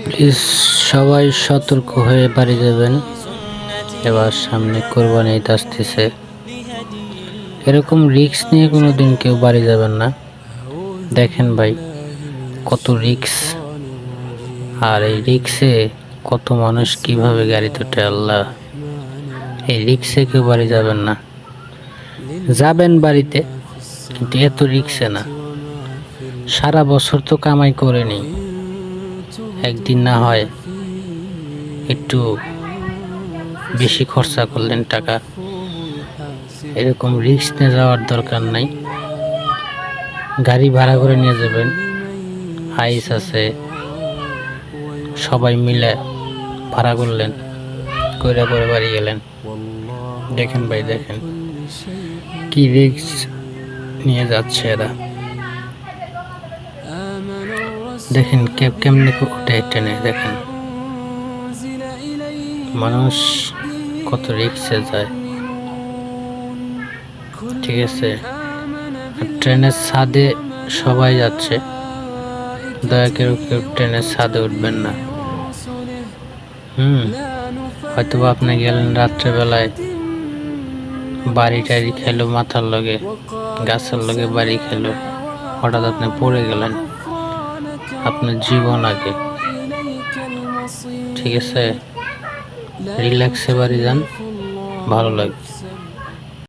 Please সবাই সতর্ক হয়ে বাড়ি যাবেন। এবার সামনে কোরবানি ঈদ আসতেছে, এরকম রিস্ক নিয়ে কোনোদিন কেউ বাড়ি যাবেন না। দেখেন ভাই কত রিস্ক, আর এই রিস্কে কত মানুষ কিভাবে গাড়িতে ওঠে। আল্লাহ, এই রিস্কে কেউ বাড়ি যাবেন না। যাবেন বাড়িতে, কিন্তু এত রিস্কে না। সারা বছর তো কামাই করে নি, একদিন না হয় একটু বেশি খরচা করলেন টাকা। এরকম রিস্ক নিয়ে যাওয়ার দরকার নাই। গাড়ি ভাড়া করে নিয়ে যাবেন, আইস আছে, সবাই মিলে ভাড়া করলেন, কইরা করে বাড়ি গেলেন। দেখেন ভাই, দেখেন কি রিস্ক নিয়ে যাচ্ছে এরা। দেখেন কেমনে উঠে টেনে, দেখেন মানুষ কত রিক্সে যায়। ঠিক আছে, ট্রেনের ছাদে সবাই যাচ্ছে, দয়া করে কেউ ট্রেনের ছাদে উঠবেন না। হয়তো আপনি গেলেন রাত্রেবেলায়, বাড়ি টাড়ি খেলো, মাথার লগে গাছের লগে বাড়ি খেলো, হঠাৎ আপনি পড়ে গেলেন, আপনার জীবন আগে। ঠিক আছে, রিল্যাক্সে বাড়ি যান, ভালো লাগবে।